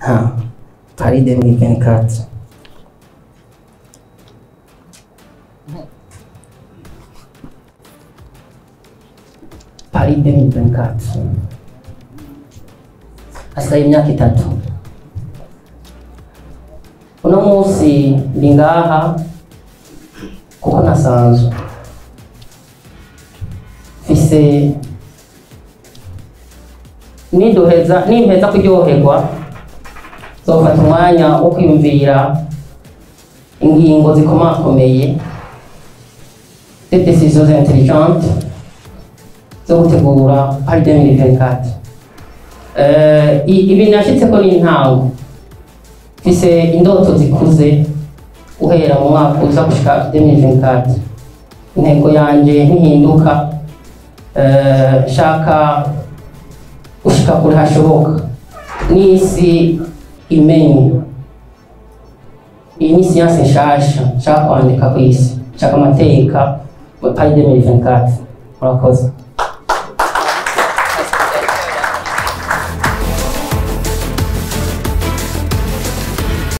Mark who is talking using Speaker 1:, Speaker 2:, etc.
Speaker 1: Paris 2024. Paris 2024. Hasigaye imyaka 3. Uno munsi ndi ngaha kuko nasanzwe mfise nimpeza kuryoherwa zofata umwanya wo kwiyumvira ingingo zikomakomeye des décisions intelligentes zo gutegura Paris 2024. Ibi nashitseko ni intango, mfise indoto zikuze guhera mu mwaka uza gushika 2024. Intego yanje ntihinduka, shaka gushika kure hashoboka, n'isi imenye. Iyi ni siyanse nshasha nshaka kwandika kw'isi, nshaka amateka mu Paris 2024. Murakoze.